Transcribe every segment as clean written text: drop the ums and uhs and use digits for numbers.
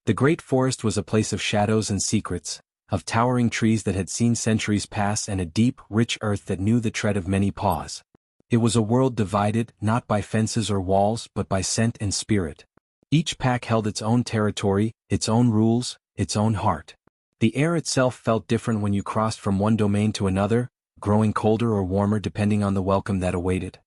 The great forest was a place of shadows and secrets, of towering trees that had seen centuries pass and a deep, rich earth that knew the tread of many paws. It was a world divided, not by fences or walls but by scent and spirit. Each pack held its own territory, its own rules, its own heart. The air itself felt different when you crossed from one domain to another, growing colder or warmer depending on the welcome that awaited.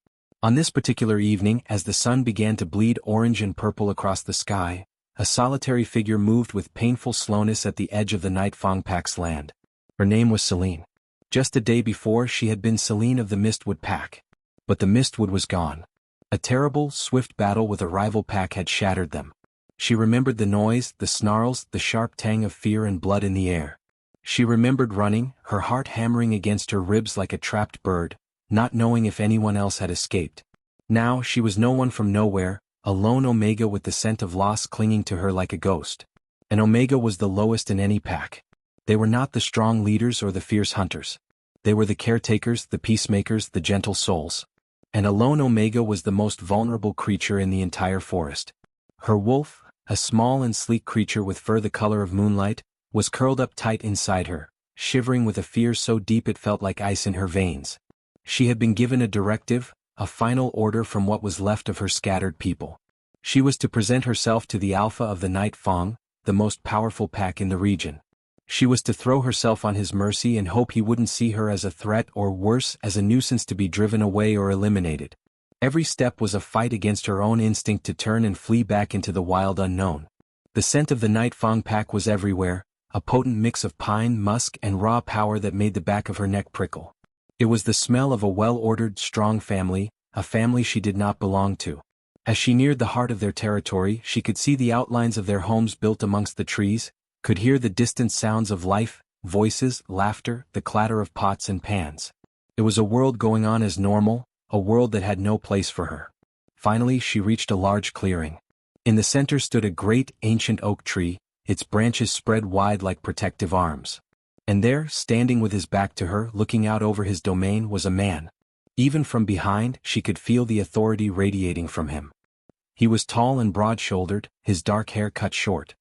On this particular evening, as the sun began to bleed orange and purple across the sky, a solitary figure moved with painful slowness at the edge of the Night Fong Pack's land. Her name was Selene. Just a day before she had been Selene of the Mistwood Pack. But the Mistwood was gone. A terrible, swift battle with a rival pack had shattered them. She remembered the noise, the snarls, the sharp tang of fear and blood in the air. She remembered running, her heart hammering against her ribs like a trapped bird, not knowing if anyone else had escaped. Now she was no one from nowhere, a lone Omega with the scent of loss clinging to her like a ghost. An Omega was the lowest in any pack. They were not the strong leaders or the fierce hunters. They were the caretakers, the peacemakers, the gentle souls. And a lone Omega was the most vulnerable creature in the entire forest. Her wolf, a small and sleek creature with fur the color of moonlight, was curled up tight inside her, shivering with a fear so deep it felt like ice in her veins. She had been given a directive, a final order from what was left of her scattered people. She was to present herself to the Alpha of the Night Fong, the most powerful pack in the region. She was to throw herself on his mercy and hope he wouldn't see her as a threat or worse, as a nuisance to be driven away or eliminated. Every step was a fight against her own instinct to turn and flee back into the wild unknown. The scent of the Night Fong Pack was everywhere, a potent mix of pine, musk, and raw power that made the back of her neck prickle. It was the smell of a well-ordered, strong family, a family she did not belong to. As she neared the heart of their territory, she could see the outlines of their homes built amongst the trees, could hear the distant sounds of life, voices, laughter, the clatter of pots and pans. It was a world going on as normal, a world that had no place for her. Finally she reached a large clearing. In the center stood a great, ancient oak tree, its branches spread wide like protective arms. And there, standing with his back to her, looking out over his domain, was a man. Even from behind, she could feel the authority radiating from him. He was tall and broad-shouldered, his dark hair cut short.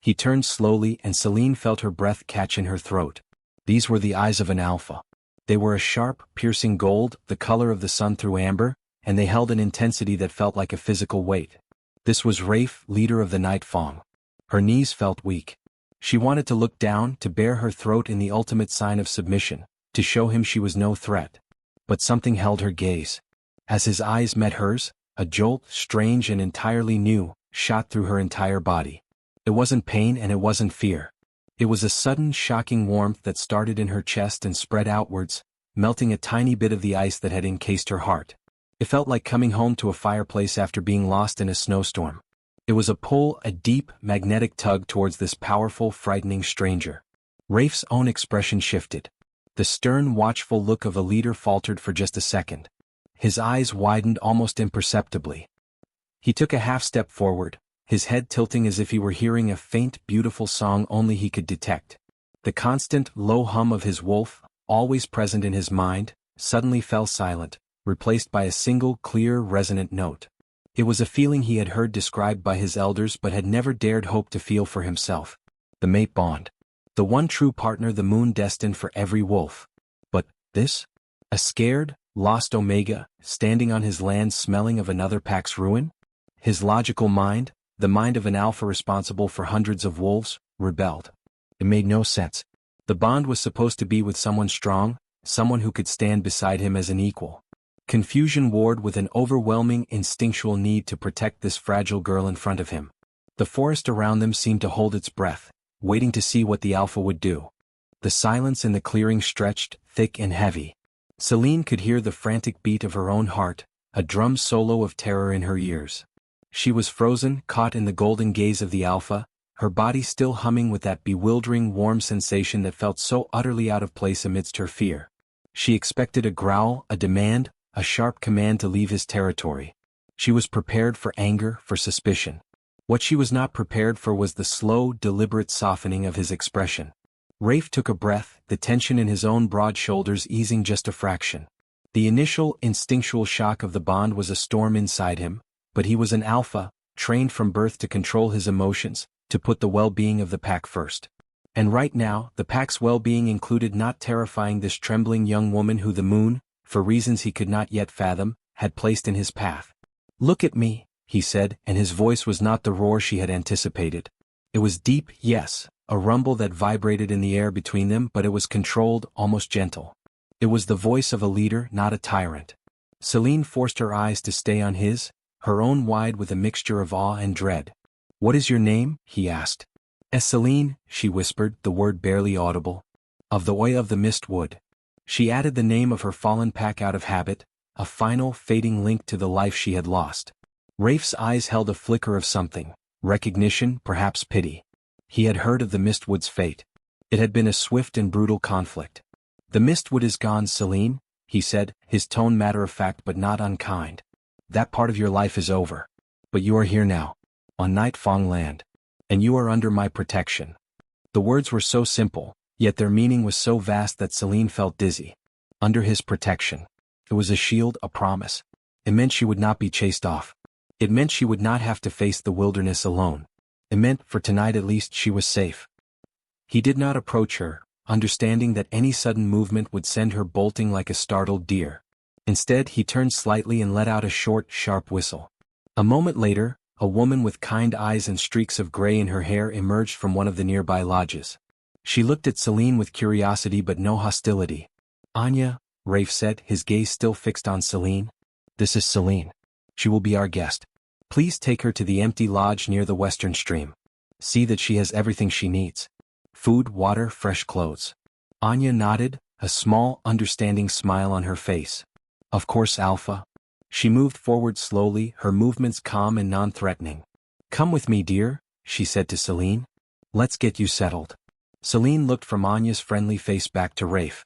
He turned slowly and Selene felt her breath catch in her throat. These were the eyes of an alpha. They were a sharp, piercing gold, the color of the sun through amber, and they held an intensity that felt like a physical weight. This was Rafe, leader of the Night Fong. Her knees felt weak. She wanted to look down, to bare her throat in the ultimate sign of submission, to show him she was no threat. But something held her gaze. As his eyes met hers, a jolt, strange and entirely new, shot through her entire body. It wasn't pain and it wasn't fear. It was a sudden, shocking warmth that started in her chest and spread outwards, melting a tiny bit of the ice that had encased her heart. It felt like coming home to a fireplace after being lost in a snowstorm. It was a pull, a deep, magnetic tug towards this powerful, frightening stranger. Rafe's own expression shifted. The stern, watchful look of a leader faltered for just a second. His eyes widened almost imperceptibly. He took a half-step forward, his head tilting as if he were hearing a faint, beautiful song only he could detect. The constant, low hum of his wolf, always present in his mind, suddenly fell silent, replaced by a single, clear, resonant note. It was a feeling he had heard described by his elders but had never dared hope to feel for himself. The mate bond. The one true partner, the moon destined for every wolf. But this? A scared, lost Omega, standing on his land smelling of another pack's ruin? His logical mind, the mind of an alpha responsible for hundreds of wolves, rebelled. It made no sense. The bond was supposed to be with someone strong, someone who could stand beside him as an equal. Confusion warred with an overwhelming instinctual need to protect this fragile girl in front of him. The forest around them seemed to hold its breath, waiting to see what the alpha would do. The silence in the clearing stretched, thick and heavy. Selene could hear the frantic beat of her own heart, a drum solo of terror in her ears. She was frozen, caught in the golden gaze of the alpha, her body still humming with that bewildering warm sensation that felt so utterly out of place amidst her fear. She expected a growl, a demand, a sharp command to leave his territory. She was prepared for anger, for suspicion. What she was not prepared for was the slow, deliberate softening of his expression. Rafe took a breath, the tension in his own broad shoulders easing just a fraction. The initial, instinctual shock of the bond was a storm inside him, but he was an alpha, trained from birth to control his emotions, to put the well-being of the pack first. And right now, the pack's well-being included not terrifying this trembling young woman who the moon, for reasons he could not yet fathom, had placed in his path. "Look at me," he said, and his voice was not the roar she had anticipated. It was deep, yes, a rumble that vibrated in the air between them, but it was controlled, almost gentle. It was the voice of a leader, not a tyrant. Selene forced her eyes to stay on his, her own wide with a mixture of awe and dread. "What is your name?" he asked. "Selene," she whispered, the word barely audible. "Of the Way of the Mist Wood." She added the name of her fallen pack out of habit, a final, fading link to the life she had lost. Rafe's eyes held a flicker of something, recognition, perhaps pity. He had heard of the Mistwood's fate. It had been a swift and brutal conflict. "The Mistwood is gone, Selene," he said, his tone matter-of-fact but not unkind. "That part of your life is over. But you are here now, on Nightfang land. And you are under my protection." The words were so simple, yet their meaning was so vast that Selene felt dizzy. Under his protection. It was a shield, a promise. It meant she would not be chased off. It meant she would not have to face the wilderness alone. It meant, for tonight at least, she was safe. He did not approach her, understanding that any sudden movement would send her bolting like a startled deer. Instead, he turned slightly and let out a short, sharp whistle. A moment later, a woman with kind eyes and streaks of gray in her hair emerged from one of the nearby lodges. She looked at Selene with curiosity but no hostility. "Anya," Rafe said, his gaze still fixed on Selene. "This is Selene. She will be our guest. Please take her to the empty lodge near the western stream. See that she has everything she needs. Food, water, fresh clothes." Anya nodded, a small, understanding smile on her face. "Of course, Alpha." She moved forward slowly, her movements calm and non-threatening. "Come with me, dear," she said to Selene. "Let's get you settled." Selene looked from Anya's friendly face back to Rafe.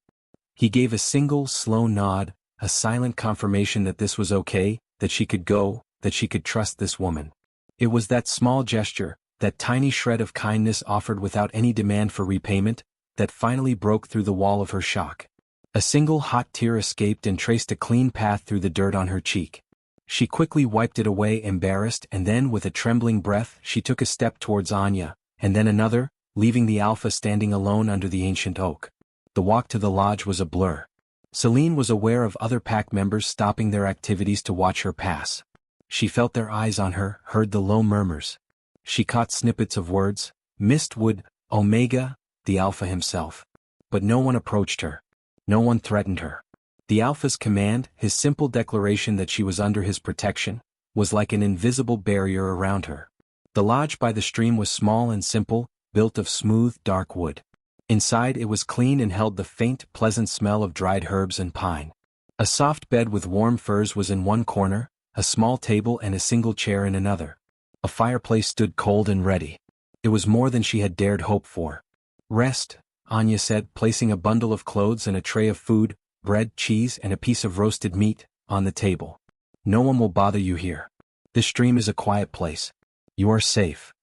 He gave a single, slow nod, a silent confirmation that this was okay, that she could go, that she could trust this woman. It was that small gesture, that tiny shred of kindness offered without any demand for repayment, that finally broke through the wall of her shock. A single hot tear escaped and traced a clean path through the dirt on her cheek. She quickly wiped it away, embarrassed, and then with a trembling breath she took a step towards Anya, and then another, leaving the Alpha standing alone under the ancient oak. The walk to the lodge was a blur. Selene was aware of other pack members stopping their activities to watch her pass. She felt their eyes on her, heard the low murmurs. She caught snippets of words, Mistwood, Omega, the Alpha himself. But no one approached her. No one threatened her. The Alpha's command, his simple declaration that she was under his protection, was like an invisible barrier around her. The lodge by the stream was small and simple, built of smooth, dark wood. Inside it was clean and held the faint, pleasant smell of dried herbs and pine. A soft bed with warm furs was in one corner, a small table and a single chair in another. A fireplace stood cold and ready. It was more than she had dared hope for. "Rest," Anya said, placing a bundle of clothes and a tray of food, bread, cheese, and a piece of roasted meat, on the table. "No one will bother you here. This stream is a quiet place. You are safe."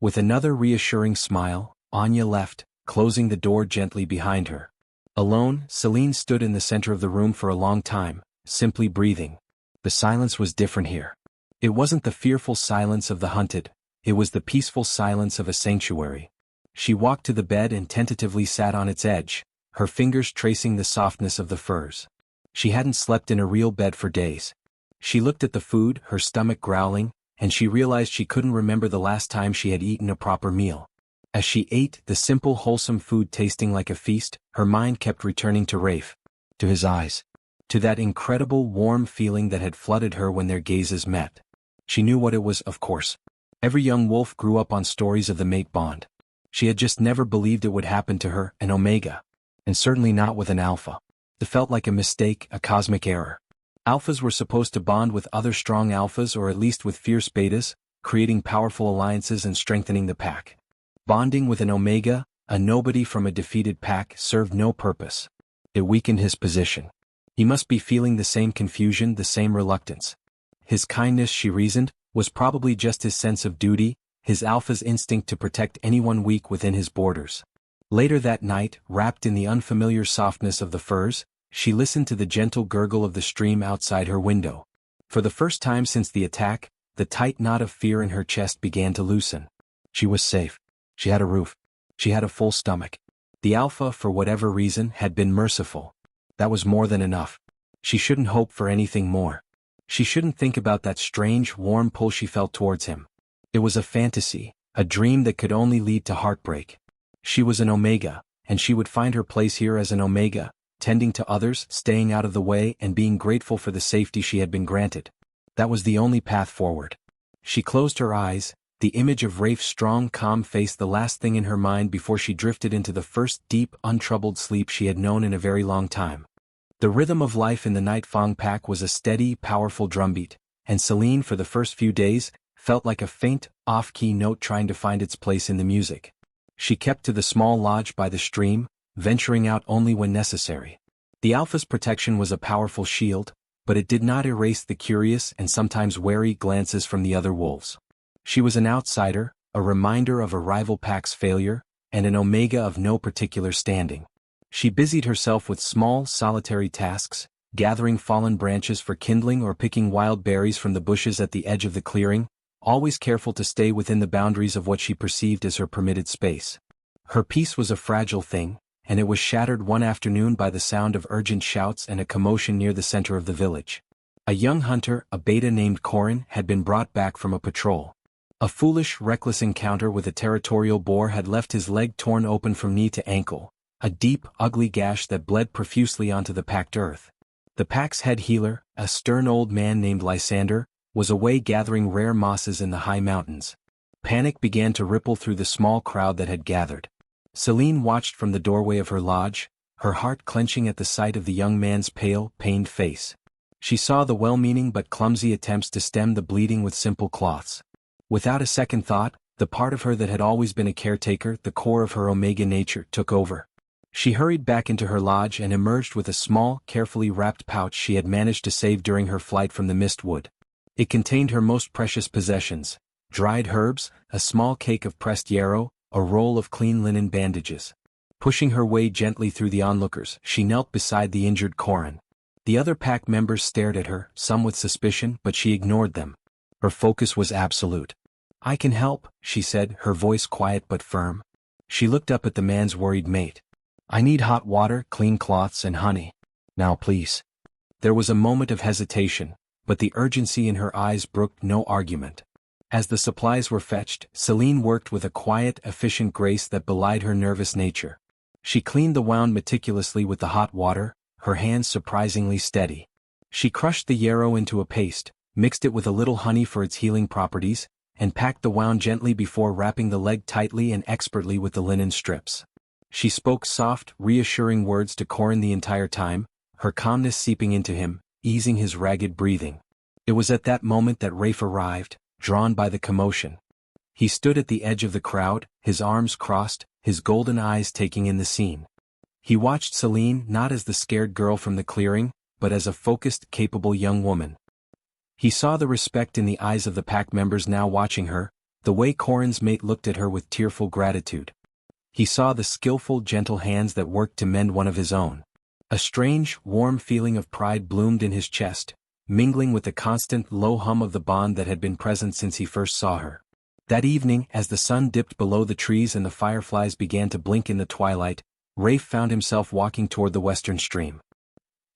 With another reassuring smile, Anya left, closing the door gently behind her. Alone, Selene stood in the center of the room for a long time, simply breathing. The silence was different here. It wasn't the fearful silence of the hunted, it was the peaceful silence of a sanctuary. She walked to the bed and tentatively sat on its edge, her fingers tracing the softness of the furs. She hadn't slept in a real bed for days. She looked at the food, her stomach growling, and she realized she couldn't remember the last time she had eaten a proper meal. As she ate, the simple wholesome food tasting like a feast, her mind kept returning to Rafe, to his eyes, to that incredible warm feeling that had flooded her when their gazes met. She knew what it was, of course. Every young wolf grew up on stories of the mate bond. She had just never believed it would happen to her, an Omega. And certainly not with an Alpha. It felt like a mistake, a cosmic error. Alphas were supposed to bond with other strong Alphas or at least with fierce Betas, creating powerful alliances and strengthening the pack. Bonding with an Omega, a nobody from a defeated pack, served no purpose. It weakened his position. He must be feeling the same confusion, the same reluctance. His kindness, she reasoned, was probably just his sense of duty, his Alpha's instinct to protect anyone weak within his borders. Later that night, wrapped in the unfamiliar softness of the furs, she listened to the gentle gurgle of the stream outside her window. For the first time since the attack, the tight knot of fear in her chest began to loosen. She was safe. She had a roof. She had a full stomach. The Alpha, for whatever reason, had been merciful. That was more than enough. She shouldn't hope for anything more. She shouldn't think about that strange, warm pull she felt towards him. It was a fantasy, a dream that could only lead to heartbreak. She was an Omega, and she would find her place here as an Omega, tending to others, staying out of the way, and being grateful for the safety she had been granted. That was the only path forward. She closed her eyes, the image of Rafe's strong, calm face the last thing in her mind before she drifted into the first deep, untroubled sleep she had known in a very long time. The rhythm of life in the Night Fong pack was a steady, powerful drumbeat, and Selene, for the first few days, felt like a faint, off-key note trying to find its place in the music. She kept to the small lodge by the stream, venturing out only when necessary. The Alpha's protection was a powerful shield, but it did not erase the curious and sometimes wary glances from the other wolves. She was an outsider, a reminder of a rival pack's failure, and an Omega of no particular standing. She busied herself with small, solitary tasks, gathering fallen branches for kindling or picking wild berries from the bushes at the edge of the clearing, always careful to stay within the boundaries of what she perceived as her permitted space. Her peace was a fragile thing, and it was shattered one afternoon by the sound of urgent shouts and a commotion near the center of the village. A young hunter, a beta named Corin, had been brought back from a patrol. A foolish, reckless encounter with a territorial boar had left his leg torn open from knee to ankle, a deep, ugly gash that bled profusely onto the packed earth. The pack's head healer, a stern old man named Lysander, was away gathering rare mosses in the high mountains. Panic began to ripple through the small crowd that had gathered. Selene watched from the doorway of her lodge, her heart clenching at the sight of the young man's pale, pained face. She saw the well-meaning but clumsy attempts to stem the bleeding with simple cloths. Without a second thought, the part of her that had always been a caretaker, the core of her Omega nature, took over. She hurried back into her lodge and emerged with a small, carefully wrapped pouch she had managed to save during her flight from the Mistwood. It contained her most precious possessions: dried herbs, a small cake of pressed yarrow, a roll of clean linen bandages. Pushing her way gently through the onlookers, she knelt beside the injured Corin. The other pack members stared at her, some with suspicion, but she ignored them. Her focus was absolute. "I can help," she said, her voice quiet but firm. She looked up at the man's worried mate. "I need hot water, clean cloths, and honey. Now please." There was a moment of hesitation, but the urgency in her eyes brooked no argument. As the supplies were fetched, Selene worked with a quiet, efficient grace that belied her nervous nature. She cleaned the wound meticulously with the hot water, her hands surprisingly steady. She crushed the yarrow into a paste, mixed it with a little honey for its healing properties, and packed the wound gently before wrapping the leg tightly and expertly with the linen strips. She spoke soft, reassuring words to Corin the entire time, her calmness seeping into him, easing his ragged breathing. It was at that moment that Rafe arrived, drawn by the commotion. He stood at the edge of the crowd, his arms crossed, his golden eyes taking in the scene. He watched Selene not as the scared girl from the clearing, but as a focused, capable young woman. He saw the respect in the eyes of the pack members now watching her, the way Corin's mate looked at her with tearful gratitude. He saw the skillful, gentle hands that worked to mend one of his own. A strange, warm feeling of pride bloomed in his chest, mingling with the constant, low hum of the bond that had been present since he first saw her. That evening, as the sun dipped below the trees and the fireflies began to blink in the twilight, Rafe found himself walking toward the western stream.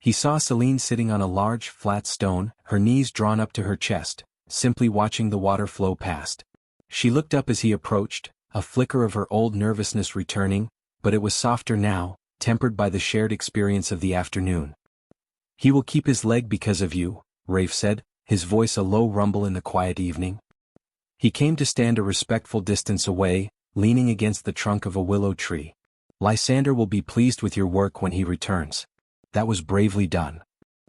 He saw Selene sitting on a large, flat stone, her knees drawn up to her chest, simply watching the water flow past. She looked up as he approached, a flicker of her old nervousness returning, but it was softer now, tempered by the shared experience of the afternoon. "He will keep his leg because of you," Rafe said, his voice a low rumble in the quiet evening. He came to stand a respectful distance away, leaning against the trunk of a willow tree. "Lysander will be pleased with your work when he returns." That was bravely done.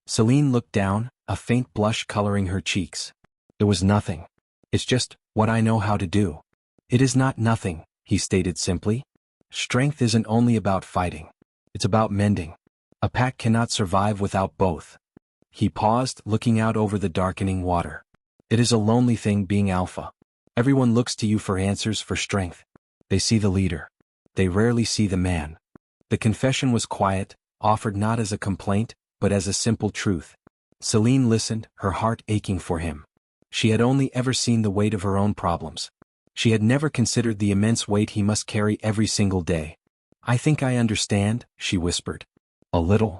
Selene looked down, a faint blush coloring her cheeks. "It was nothing. It's just what I know how to do." "It is not nothing," he stated simply. "Strength isn't only about fighting. It's about mending. A pack cannot survive without both." He paused, looking out over the darkening water. "It is a lonely thing being Alpha. Everyone looks to you for answers, for strength. They see the leader. They rarely see the man." The confession was quiet, offered not as a complaint, but as a simple truth. Selene listened, her heart aching for him. She had only ever seen the weight of her own problems. She had never considered the immense weight he must carry every single day. "I think I understand," she whispered. "A little."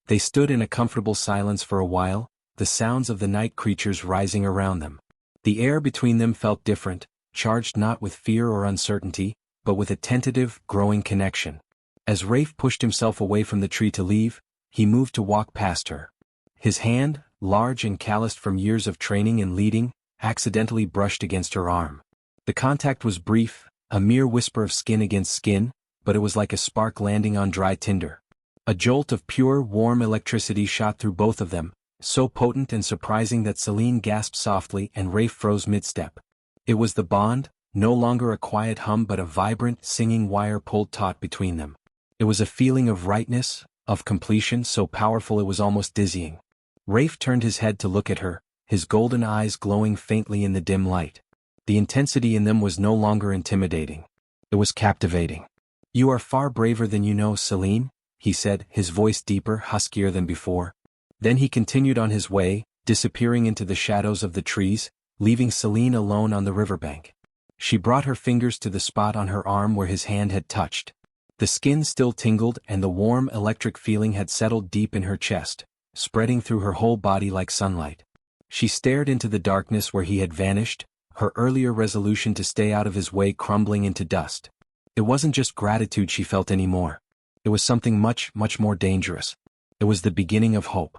They stood in a comfortable silence for a while, the sounds of the night creatures rising around them. The air between them felt different, charged not with fear or uncertainty, but with a tentative, growing connection. As Rafe pushed himself away from the tree to leave, he moved to walk past her. His hand, large and calloused from years of training and leading, accidentally brushed against her arm. The contact was brief, a mere whisper of skin against skin, but it was like a spark landing on dry tinder. A jolt of pure, warm electricity shot through both of them, so potent and surprising that Selene gasped softly and Rafe froze mid-step. It was the bond, no longer a quiet hum but a vibrant, singing wire pulled taut between them. It was a feeling of rightness, of completion so powerful it was almost dizzying. Rafe turned his head to look at her, his golden eyes glowing faintly in the dim light. The intensity in them was no longer intimidating. It was captivating. "You are far braver than you know, Selene," he said, his voice deeper, huskier than before. Then he continued on his way, disappearing into the shadows of the trees, leaving Selene alone on the riverbank. She brought her fingers to the spot on her arm where his hand had touched. The skin still tingled and the warm electric feeling had settled deep in her chest, spreading through her whole body like sunlight. She stared into the darkness where he had vanished, her earlier resolution to stay out of his way crumbling into dust. It wasn't just gratitude she felt anymore. It was something much, much more dangerous. It was the beginning of hope.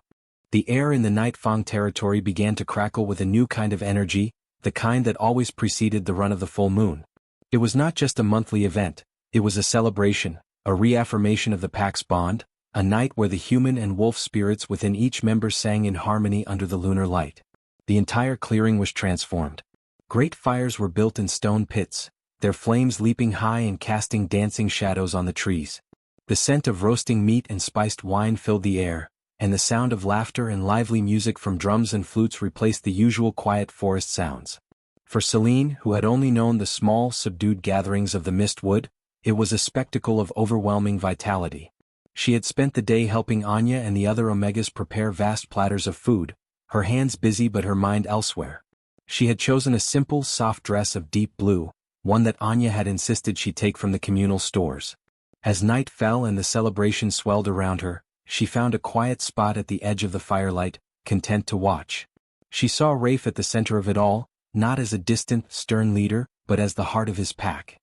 The air in the Night Fang territory began to crackle with a new kind of energy, the kind that always preceded the run of the full moon. It was not just a monthly event, it was a celebration, a reaffirmation of the pack's bond, a night where the human and wolf spirits within each member sang in harmony under the lunar light. The entire clearing was transformed. Great fires were built in stone pits, their flames leaping high and casting dancing shadows on the trees. The scent of roasting meat and spiced wine filled the air, and the sound of laughter and lively music from drums and flutes replaced the usual quiet forest sounds. For Selene, who had only known the small, subdued gatherings of the Mistwood, it was a spectacle of overwhelming vitality. She had spent the day helping Anya and the other Omegas prepare vast platters of food, her hands busy but her mind elsewhere. She had chosen a simple, soft dress of deep blue, one that Anya had insisted she take from the communal stores. As night fell and the celebration swelled around her, she found a quiet spot at the edge of the firelight, content to watch. She saw Rafe at the center of it all, not as a distant, stern leader, but as the heart of his pack.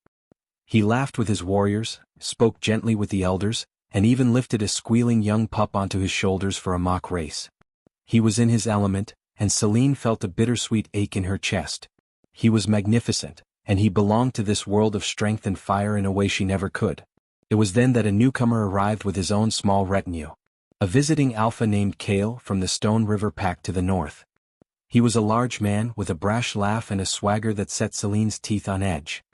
He laughed with his warriors, spoke gently with the elders, and even lifted a squealing young pup onto his shoulders for a mock race. He was in his element, and Selene felt a bittersweet ache in her chest. He was magnificent, and he belonged to this world of strength and fire in a way she never could. It was then that a newcomer arrived with his own small retinue. A visiting alpha named Kale from the Stone River Pack to the north. He was a large man with a brash laugh and a swagger that set Selene's teeth on edge.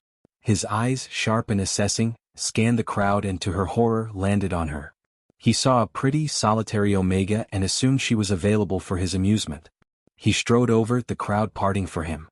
His eyes, sharp and assessing, scanned the crowd and to her horror landed on her. He saw a pretty, solitary Omega and assumed she was available for his amusement. He strode over, the crowd parting for him.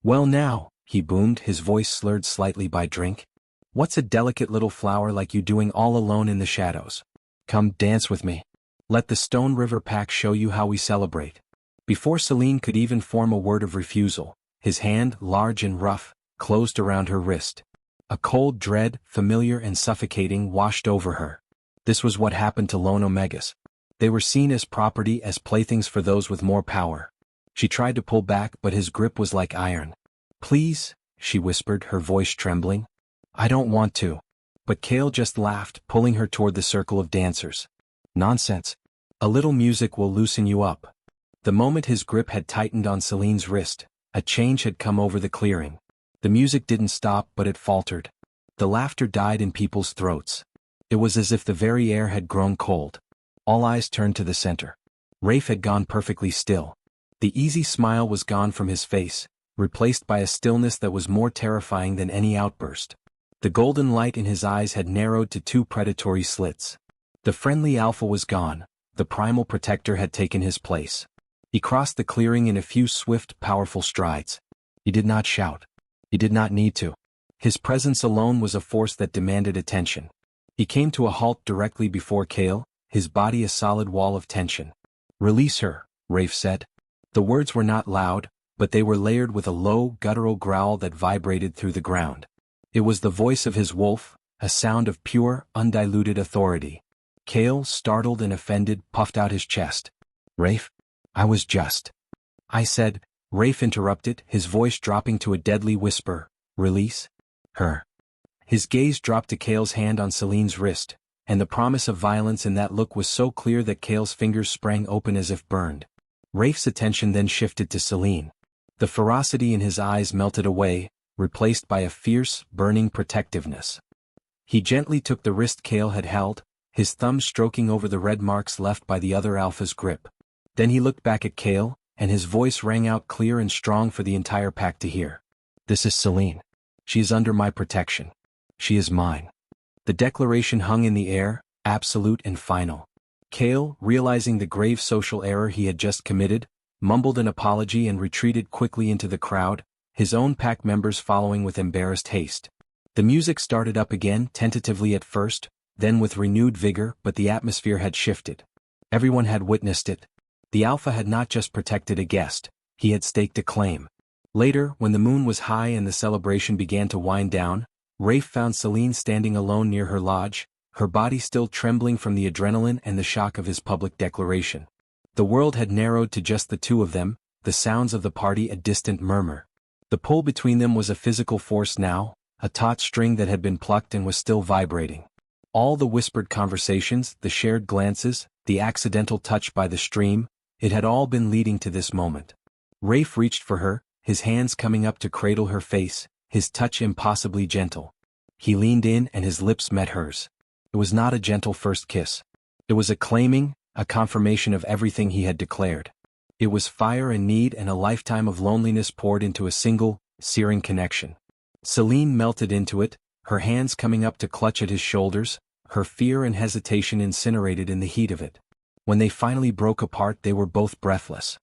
"Well now," he boomed, his voice slurred slightly by drink. "What's a delicate little flower like you doing all alone in the shadows? Come dance with me. Let the Stone River Pack show you how we celebrate." Before Selene could even form a word of refusal, his hand, large and rough, closed around her wrist. A cold dread, familiar and suffocating, washed over her. This was what happened to lone Omegas. They were seen as property, as playthings for those with more power. She tried to pull back but his grip was like iron. "Please," she whispered, her voice trembling. "I don't want to." But Kale just laughed, pulling her toward the circle of dancers. "Nonsense. A little music will loosen you up." The moment his grip had tightened on Selene's wrist, a change had come over the clearing. The music didn't stop but it faltered. The laughter died in people's throats. It was as if the very air had grown cold. All eyes turned to the center. Rafe had gone perfectly still. The easy smile was gone from his face, replaced by a stillness that was more terrifying than any outburst. The golden light in his eyes had narrowed to two predatory slits. The friendly alpha was gone, the primal protector had taken his place. He crossed the clearing in a few swift, powerful strides. He did not shout. He did not need to. His presence alone was a force that demanded attention. He came to a halt directly before Kale, his body a solid wall of tension. "Release her," Rafe said. The words were not loud, but they were layered with a low, guttural growl that vibrated through the ground. It was the voice of his wolf, a sound of pure, undiluted authority. Kale, startled and offended, puffed out his chest. "Rafe? I was just." "I said," Rafe interrupted, his voice dropping to a deadly whisper, "release her." His gaze dropped to Kale's hand on Selene's wrist, and the promise of violence in that look was so clear that Kale's fingers sprang open as if burned. Rafe's attention then shifted to Selene. The ferocity in his eyes melted away, replaced by a fierce, burning protectiveness. He gently took the wrist Kale had held, his thumb stroking over the red marks left by the other alpha's grip. Then he looked back at Kale, and his voice rang out clear and strong for the entire pack to hear. "This is Selene. She is under my protection. She is mine." The declaration hung in the air, absolute and final. Kale, realizing the grave social error he had just committed, mumbled an apology and retreated quickly into the crowd, his own pack members following with embarrassed haste. The music started up again, tentatively at first, then with renewed vigor, but the atmosphere had shifted. Everyone had witnessed it. The alpha had not just protected a guest, he had staked a claim. Later, when the moon was high and the celebration began to wind down, Rafe found Selene standing alone near her lodge, her body still trembling from the adrenaline and the shock of his public declaration. The world had narrowed to just the two of them, the sounds of the party a distant murmur. The pull between them was a physical force now, a taut string that had been plucked and was still vibrating. All the whispered conversations, the shared glances, the accidental touch by the stream, it had all been leading to this moment. Rafe reached for her, his hands coming up to cradle her face, his touch impossibly gentle. He leaned in and his lips met hers. It was not a gentle first kiss. It was a claiming, a confirmation of everything he had declared. It was fire and need and a lifetime of loneliness poured into a single, searing connection. Selene melted into it, her hands coming up to clutch at his shoulders, her fear and hesitation incinerated in the heat of it. When they finally broke apart, they were both breathless.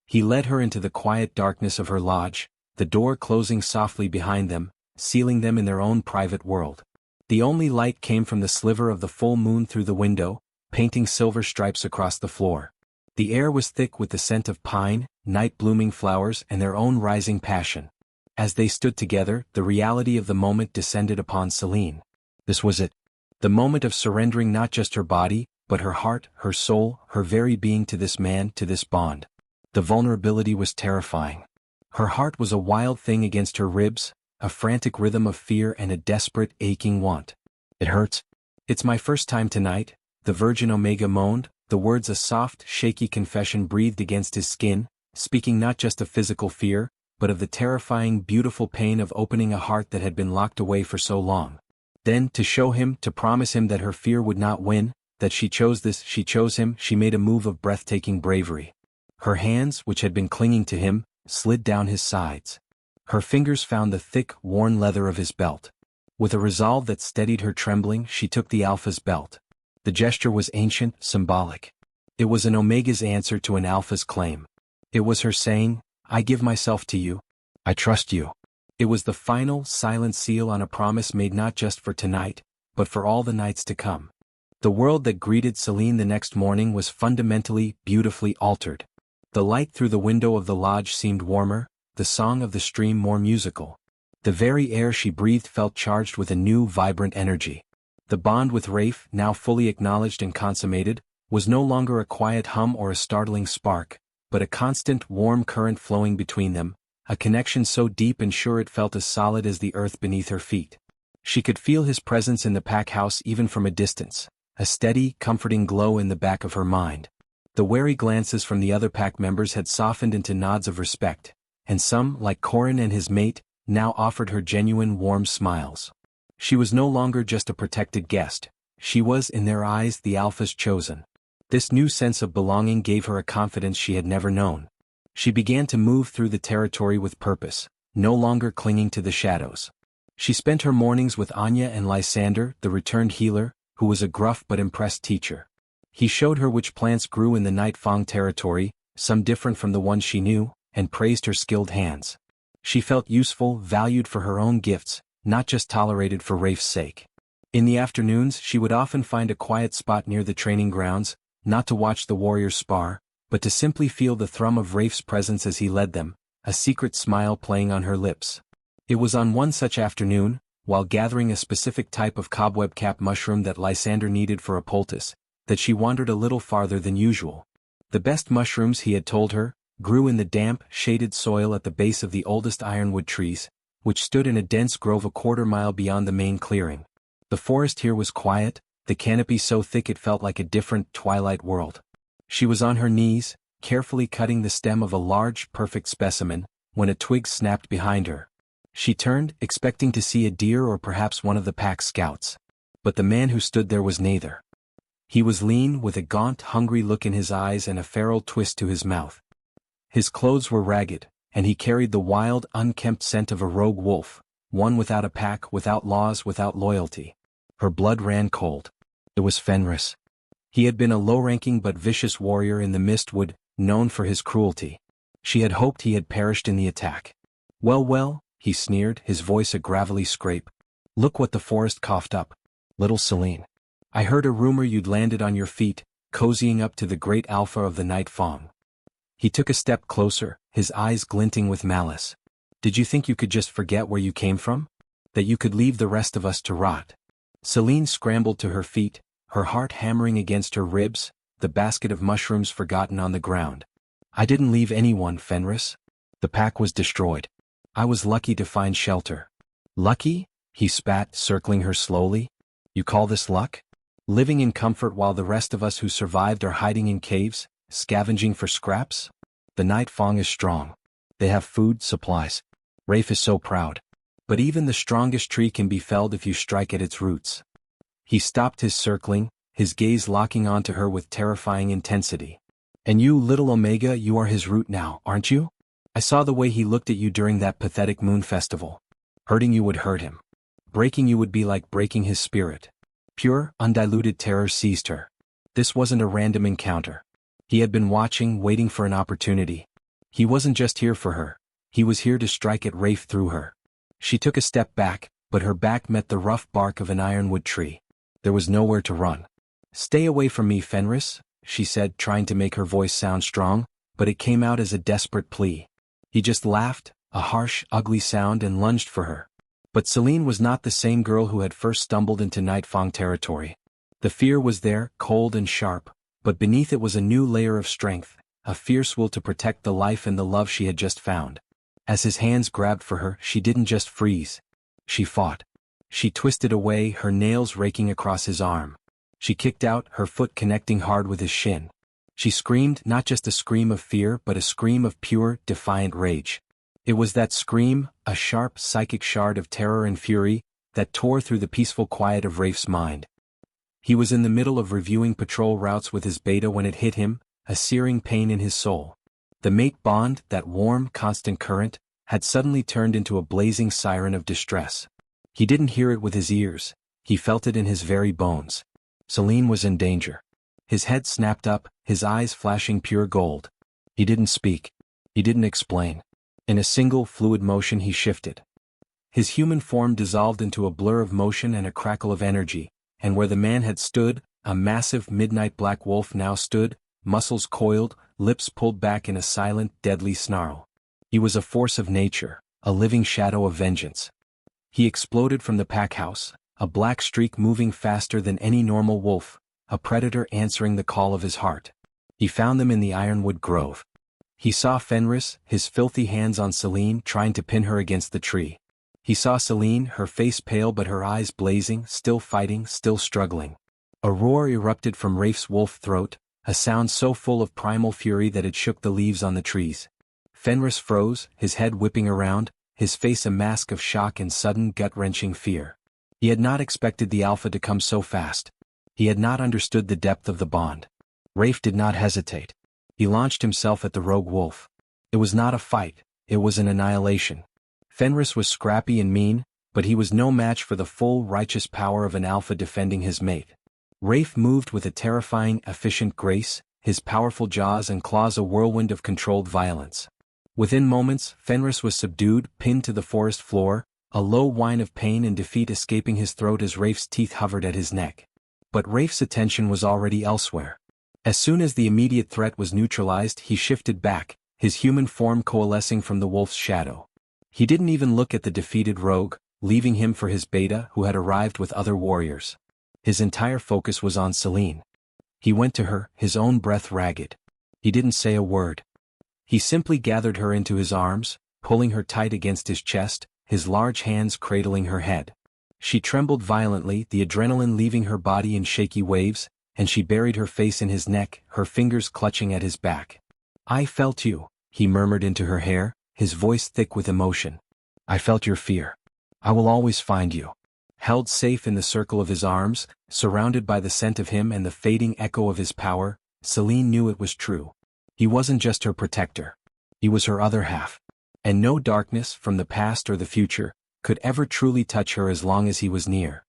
He led her into the quiet darkness of her lodge, the door closing softly behind them, sealing them in their own private world. The only light came from the sliver of the full moon through the window, painting silver stripes across the floor. The air was thick with the scent of pine, night-blooming flowers and their own rising passion. As they stood together, the reality of the moment descended upon Selene. This was it. The moment of surrendering not just her body, but her heart, her soul, her very being to this man, to this bond. The vulnerability was terrifying. Her heart was a wild thing against her ribs, a frantic rhythm of fear and a desperate, aching want. "It hurts." "It's my first time tonight," the Virgin Omega moaned, the words a soft, shaky confession breathed against his skin, speaking not just of physical fear, but of the terrifying, beautiful pain of opening a heart that had been locked away for so long. Then, to show him, to promise him that her fear would not win, that she chose this, she chose him, she made a move of breathtaking bravery. Her hands, which had been clinging to him, slid down his sides. Her fingers found the thick, worn leather of his belt. With a resolve that steadied her trembling, she took the Alpha's belt. The gesture was ancient, symbolic. It was an Omega's answer to an Alpha's claim. It was her saying, "I give myself to you. I trust you." It was the final, silent seal on a promise made not just for tonight, but for all the nights to come. The world that greeted Selene the next morning was fundamentally, beautifully altered. The light through the window of the lodge seemed warmer, the song of the stream more musical. The very air she breathed felt charged with a new, vibrant energy. The bond with Rafe, now fully acknowledged and consummated, was no longer a quiet hum or a startling spark, but a constant, warm current flowing between them, a connection so deep and sure it felt as solid as the earth beneath her feet. She could feel his presence in the pack house even from a distance, a steady, comforting glow in the back of her mind. The wary glances from the other pack members had softened into nods of respect, and some, like Corin and his mate, now offered her genuine warm smiles. She was no longer just a protected guest, she was, in their eyes, the Alpha's chosen. This new sense of belonging gave her a confidence she had never known. She began to move through the territory with purpose, no longer clinging to the shadows. She spent her mornings with Anya and Lysander, the returned healer, who was a gruff but impressed teacher. He showed her which plants grew in the Nightfang territory, some different from the ones she knew, and praised her skilled hands. She felt useful, valued for her own gifts, not just tolerated for Rafe's sake. In the afternoons, she would often find a quiet spot near the training grounds, not to watch the warriors spar, but to simply feel the thrum of Rafe's presence as he led them, a secret smile playing on her lips. It was on one such afternoon, while gathering a specific type of cobweb-cap mushroom that Lysander needed for a poultice, that she wandered a little farther than usual. The best mushrooms, he had told her, grew in the damp, shaded soil at the base of the oldest ironwood trees, which stood in a dense grove a quarter-mile beyond the main clearing. The forest here was quiet, the canopy so thick it felt like a different twilight world. She was on her knees, carefully cutting the stem of a large, perfect specimen, when a twig snapped behind her. She turned, expecting to see a deer or perhaps one of the pack's scouts. But the man who stood there was neither. He was lean, with a gaunt, hungry look in his eyes and a feral twist to his mouth. His clothes were ragged, and he carried the wild, unkempt scent of a rogue wolf, one without a pack, without laws, without loyalty. Her blood ran cold. It was Fenris. He had been a low-ranking but vicious warrior in the Mistwood, known for his cruelty. She had hoped he had perished in the attack. Well, he sneered, his voice a gravelly scrape. Look what the forest coughed up. Little Selene. I heard a rumor you'd landed on your feet, cozying up to the great alpha of the night fawn. He took a step closer, his eyes glinting with malice. Did you think you could just forget where you came from? That you could leave the rest of us to rot? Selene scrambled to her feet, her heart hammering against her ribs, the basket of mushrooms forgotten on the ground. I didn't leave anyone, Fenris. The pack was destroyed. I was lucky to find shelter. Lucky? He spat, circling her slowly. You call this luck? Living in comfort while the rest of us who survived are hiding in caves, scavenging for scraps? The Night Fong is strong. They have food, supplies. Rafe is so proud. But even the strongest tree can be felled if you strike at its roots. He stopped his circling, his gaze locking onto her with terrifying intensity. And you, little Omega, you are his root now, aren't you? I saw the way he looked at you during that pathetic moon festival. Hurting you would hurt him. Breaking you would be like breaking his spirit. Pure, undiluted terror seized her. This wasn't a random encounter. He had been watching, waiting for an opportunity. He wasn't just here for her. He was here to strike at Rafe through her. She took a step back, but her back met the rough bark of an ironwood tree. There was nowhere to run. Stay away from me, Fenris, she said, trying to make her voice sound strong, but it came out as a desperate plea. He just laughed, a harsh, ugly sound, and lunged for her. But Selene was not the same girl who had first stumbled into Nightfang territory. The fear was there, cold and sharp, but beneath it was a new layer of strength, a fierce will to protect the life and the love she had just found. As his hands grabbed for her, she didn't just freeze. She fought. She twisted away, her nails raking across his arm. She kicked out, her foot connecting hard with his shin. She screamed, not just a scream of fear but a scream of pure, defiant rage. It was that scream, a sharp, psychic shard of terror and fury, that tore through the peaceful quiet of Rafe's mind. He was in the middle of reviewing patrol routes with his beta when it hit him, a searing pain in his soul. The mate bond, that warm, constant current, had suddenly turned into a blazing siren of distress. He didn't hear it with his ears, he felt it in his very bones. Selene was in danger. His head snapped up, his eyes flashing pure gold. He didn't speak. He didn't explain. In a single, fluid motion he shifted. His human form dissolved into a blur of motion and a crackle of energy, and where the man had stood, a massive midnight black wolf now stood, muscles coiled, lips pulled back in a silent, deadly snarl. He was a force of nature, a living shadow of vengeance. He exploded from the pack house, a black streak moving faster than any normal wolf, a predator answering the call of his heart. He found them in the ironwood grove. He saw Fenris, his filthy hands on Selene, trying to pin her against the tree. He saw Selene, her face pale but her eyes blazing, still fighting, still struggling. A roar erupted from Rafe's wolf throat, a sound so full of primal fury that it shook the leaves on the trees. Fenris froze, his head whipping around, his face a mask of shock and sudden gut-wrenching fear. He had not expected the alpha to come so fast. He had not understood the depth of the bond. Rafe did not hesitate. He launched himself at the rogue wolf. It was not a fight, it was an annihilation. Fenris was scrappy and mean, but he was no match for the full, righteous power of an alpha defending his mate. Rafe moved with a terrifying, efficient grace, his powerful jaws and claws a whirlwind of controlled violence. Within moments, Fenris was subdued, pinned to the forest floor, a low whine of pain and defeat escaping his throat as Rafe's teeth hovered at his neck. But Rafe's attention was already elsewhere. As soon as the immediate threat was neutralized, he shifted back, his human form coalescing from the wolf's shadow. He didn't even look at the defeated rogue, leaving him for his beta who had arrived with other warriors. His entire focus was on Selene. He went to her, his own breath ragged. He didn't say a word. He simply gathered her into his arms, pulling her tight against his chest, his large hands cradling her head. She trembled violently, the adrenaline leaving her body in shaky waves, and she buried her face in his neck, her fingers clutching at his back. "I felt you," he murmured into her hair, his voice thick with emotion. "I felt your fear. I will always find you." Held safe in the circle of his arms, surrounded by the scent of him and the fading echo of his power, Selene knew it was true. He wasn't just her protector. He was her other half. And no darkness, from the past or the future, could ever truly touch her as long as he was near.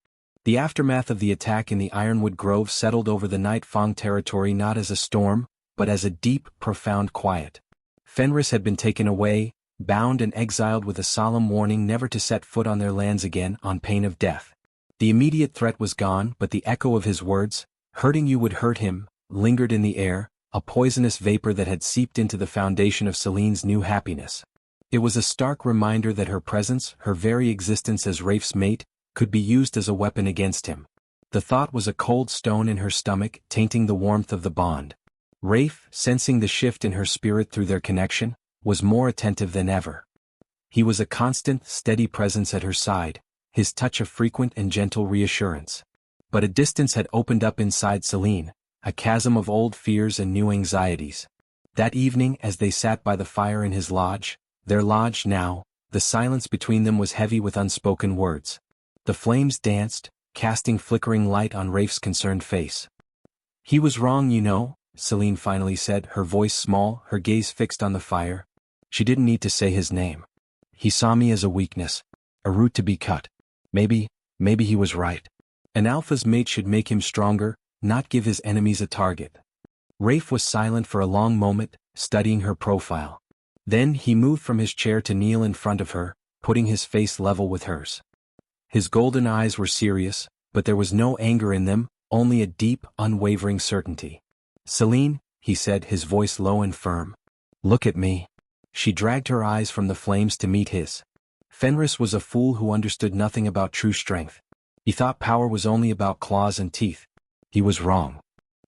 The aftermath of the attack in the Ironwood Grove settled over the Night Fang territory not as a storm, but as a deep, profound quiet. Fenris had been taken away, bound and exiled with a solemn warning never to set foot on their lands again on pain of death. The immediate threat was gone, but the echo of his words, "Hurting you would hurt him," lingered in the air, a poisonous vapor that had seeped into the foundation of Selene's new happiness. It was a stark reminder that her presence, her very existence as Rafe's mate, could be used as a weapon against him. The thought was a cold stone in her stomach, tainting the warmth of the bond. Rafe, sensing the shift in her spirit through their connection, was more attentive than ever. He was a constant, steady presence at her side, his touch a frequent and gentle reassurance. But a distance had opened up inside Selene, a chasm of old fears and new anxieties. That evening, as they sat by the fire in his lodge, their lodge now, the silence between them was heavy with unspoken words. The flames danced, casting flickering light on Rafe's concerned face. "He was wrong, you know," Selene finally said, her voice small, her gaze fixed on the fire. She didn't need to say his name. "He saw me as a weakness, a root to be cut. Maybe he was right. An alpha's mate should make him stronger, not give his enemies a target." Rafe was silent for a long moment, studying her profile. Then he moved from his chair to kneel in front of her, putting his face level with hers. His golden eyes were serious, but there was no anger in them, only a deep, unwavering certainty. "Selene," he said, his voice low and firm. "Look at me." She dragged her eyes from the flames to meet his. Fenris was a fool who understood nothing about true strength. He thought power was only about claws and teeth. He was wrong.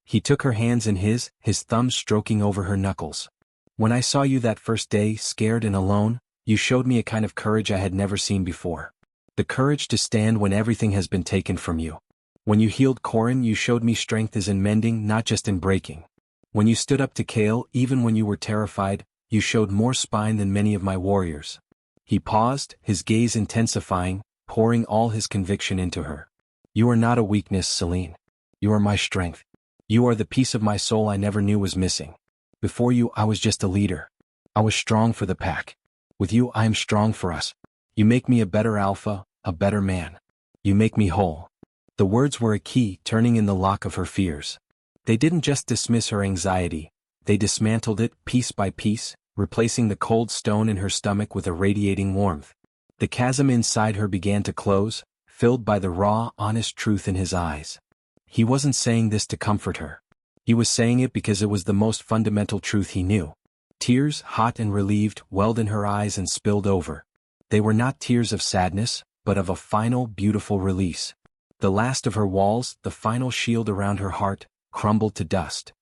He took her hands in his thumbs stroking over her knuckles. "When I saw you that first day, scared and alone, you showed me a kind of courage I had never seen before. The courage to stand when everything has been taken from you. When you healed Corin, you showed me strength is in mending, not just in breaking. When you stood up to Kale, even when you were terrified, you showed more spine than many of my warriors." He paused, his gaze intensifying, pouring all his conviction into her. "You are not a weakness, Selene. You are my strength. You are the piece of my soul I never knew was missing. Before you, I was just a leader. I was strong for the pack. With you, I am strong for us. You make me a better alpha, a better man. You make me whole." The words were a key, turning in the lock of her fears. They didn't just dismiss her anxiety, they dismantled it piece by piece, replacing the cold stone in her stomach with a radiating warmth. The chasm inside her began to close, filled by the raw, honest truth in his eyes. He wasn't saying this to comfort her. He was saying it because it was the most fundamental truth he knew. Tears, hot and relieved, welled in her eyes and spilled over. They were not tears of sadness, but of a final, beautiful release. The last of her walls, the final shield around her heart, crumbled to dust.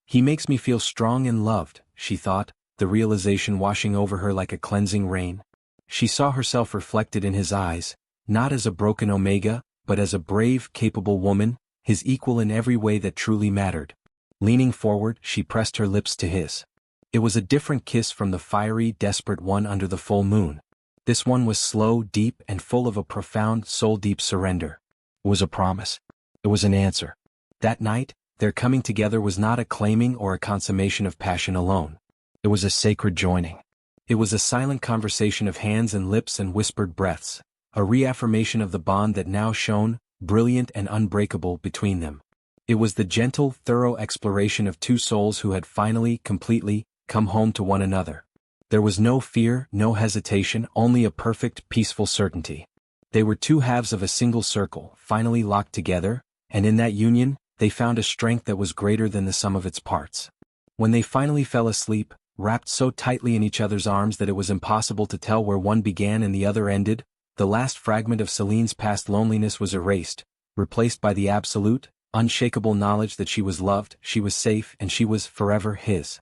"He makes me feel strong and loved," she thought, the realization washing over her like a cleansing rain. She saw herself reflected in his eyes, not as a broken Omega, but as a brave, capable woman, his equal in every way that truly mattered. Leaning forward, she pressed her lips to his. It was a different kiss from the fiery, desperate one under the full moon. This one was slow, deep, and full of a profound, soul-deep surrender. It was a promise. It was an answer. That night, their coming together was not a claiming or a consummation of passion alone. It was a sacred joining. It was a silent conversation of hands and lips and whispered breaths, a reaffirmation of the bond that now shone, brilliant and unbreakable, between them. It was the gentle, thorough exploration of two souls who had finally, completely, come home to one another. There was no fear, no hesitation, only a perfect, peaceful certainty. They were two halves of a single circle, finally locked together, and in that union, they found a strength that was greater than the sum of its parts. When they finally fell asleep, wrapped so tightly in each other's arms that it was impossible to tell where one began and the other ended. The last fragment of Selene's past loneliness was erased, replaced by the absolute, unshakable knowledge that she was loved, she was safe, and she was forever his.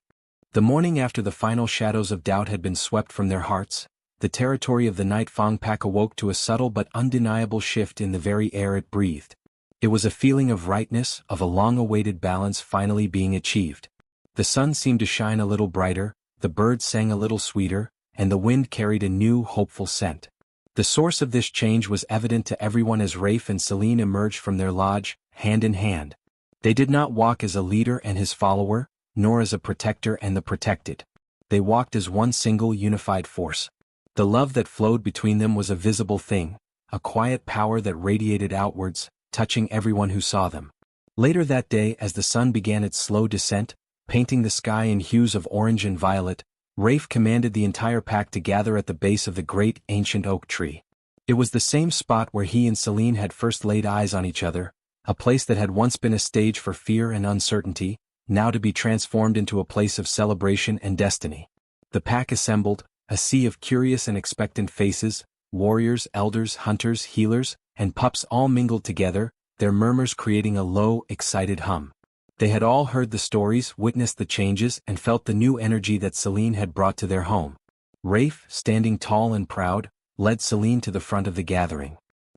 The morning after the final shadows of doubt had been swept from their hearts, the territory of the Night Fang pack awoke to a subtle but undeniable shift in the very air it breathed. It was a feeling of rightness, of a long-awaited balance finally being achieved. The sun seemed to shine a little brighter, the birds sang a little sweeter, and the wind carried a new, hopeful scent. The source of this change was evident to everyone as Rafe and Selene emerged from their lodge, hand in hand. They did not walk as a leader and his follower, nor as a protector and the protected. They walked as one single unified force. The love that flowed between them was a visible thing, a quiet power that radiated outwards, touching everyone who saw them. Later that day, as the sun began its slow descent, painting the sky in hues of orange and violet, Rafe commanded the entire pack to gather at the base of the great ancient oak tree. It was the same spot where he and Selene had first laid eyes on each other, a place that had once been a stage for fear and uncertainty, now to be transformed into a place of celebration and destiny. The pack assembled, a sea of curious and expectant faces, warriors, elders, hunters, healers, and pups all mingled together, their murmurs creating a low, excited hum. They had all heard the stories, witnessed the changes, and felt the new energy that Selene had brought to their home. Rafe, standing tall and proud, led Selene to the front of the gathering.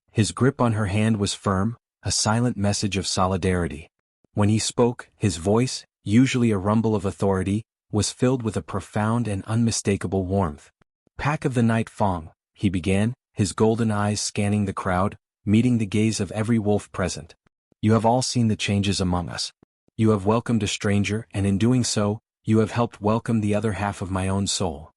His grip on her hand was firm, a silent message of solidarity. When he spoke, his voice, usually a rumble of authority, was filled with a profound and unmistakable warmth. "Pack of the Night Fang," he began, his golden eyes scanning the crowd, meeting the gaze of every wolf present. "You have all seen the changes among us. You have welcomed a stranger, and in doing so, you have helped welcome the other half of my own soul."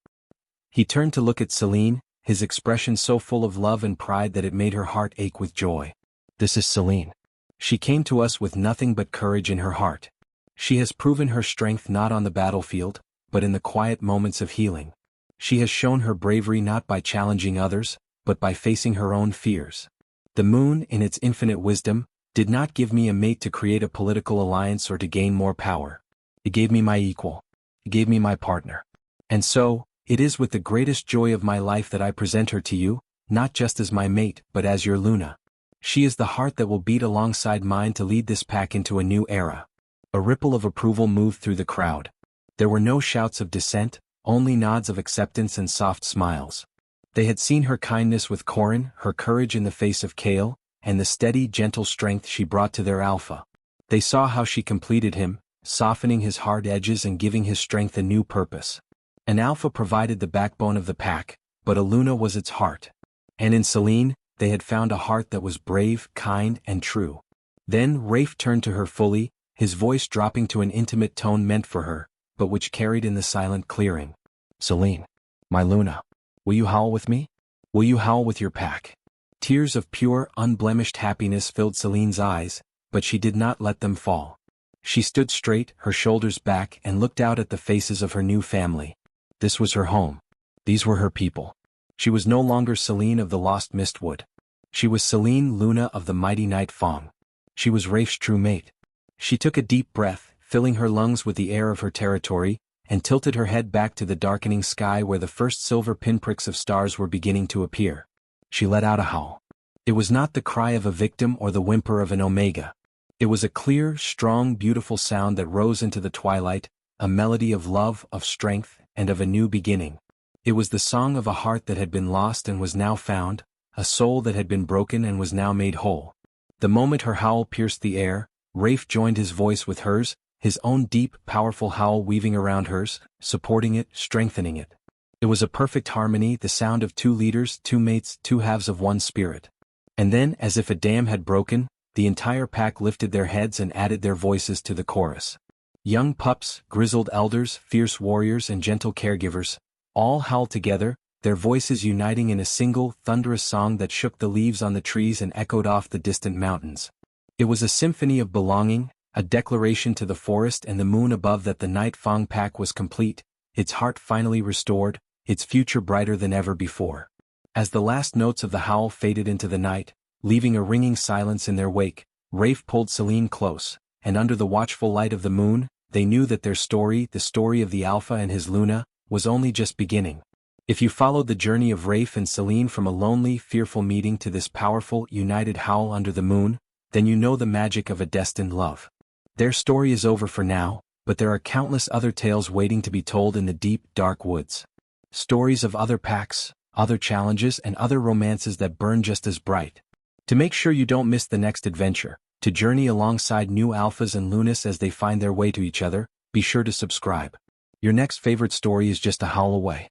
He turned to look at Selene, his expression so full of love and pride that it made her heart ache with joy. "This is Selene. She came to us with nothing but courage in her heart. She has proven her strength not on the battlefield, but in the quiet moments of healing. She has shown her bravery not by challenging others, but by facing her own fears. The moon, in its infinite wisdom, did not give me a mate to create a political alliance or to gain more power. It gave me my equal. It gave me my partner. And so, it is with the greatest joy of my life that I present her to you, not just as my mate, but as your Luna. She is the heart that will beat alongside mine to lead this pack into a new era." A ripple of approval moved through the crowd. There were no shouts of dissent, only nods of acceptance and soft smiles. They had seen her kindness with Corin, her courage in the face of Kale, and the steady, gentle strength she brought to their alpha. They saw how she completed him, softening his hard edges and giving his strength a new purpose. An alpha provided the backbone of the pack, but a Luna was its heart. And in Selene, they had found a heart that was brave, kind, and true. Then Rafe turned to her fully, his voice dropping to an intimate tone meant for her, but which carried in the silent clearing. "Selene, my Luna, will you howl with me? Will you howl with your pack?" Tears of pure, unblemished happiness filled Selene's eyes, but she did not let them fall. She stood straight, her shoulders back, and looked out at the faces of her new family. This was her home. These were her people. She was no longer Selene of the Lost Mistwood. She was Selene Luna of the mighty Night Fang. She was Rafe's true mate. She took a deep breath, filling her lungs with the air of her territory, and tilted her head back to the darkening sky where the first silver pinpricks of stars were beginning to appear. She let out a howl. It was not the cry of a victim or the whimper of an omega. It was a clear, strong, beautiful sound that rose into the twilight, a melody of love, of strength, and of a new beginning. It was the song of a heart that had been lost and was now found, a soul that had been broken and was now made whole. The moment her howl pierced the air, Rafe joined his voice with hers, his own deep, powerful howl weaving around hers, supporting it, strengthening it. It was a perfect harmony, the sound of two leaders, two mates, two halves of one spirit. And then, as if a dam had broken, the entire pack lifted their heads and added their voices to the chorus. Young pups, grizzled elders, fierce warriors, and gentle caregivers, all howled together, their voices uniting in a single, thunderous song that shook the leaves on the trees and echoed off the distant mountains. It was a symphony of belonging, a declaration to the forest and the moon above that the Night Fang pack was complete, its heart finally restored, its future brighter than ever before. As the last notes of the howl faded into the night, leaving a ringing silence in their wake, Rafe pulled Selene close, and under the watchful light of the moon, they knew that their story, the story of the Alpha and his Luna, was only just beginning. If you followed the journey of Rafe and Selene from a lonely, fearful meeting to this powerful, united howl under the moon, then you know the magic of a destined love. Their story is over for now, but there are countless other tales waiting to be told in the deep, dark woods. Stories of other packs, other challenges, and other romances that burn just as bright. To make sure you don't miss the next adventure, to journey alongside new alphas and lunas as they find their way to each other, be sure to subscribe. Your next favorite story is just a howl away.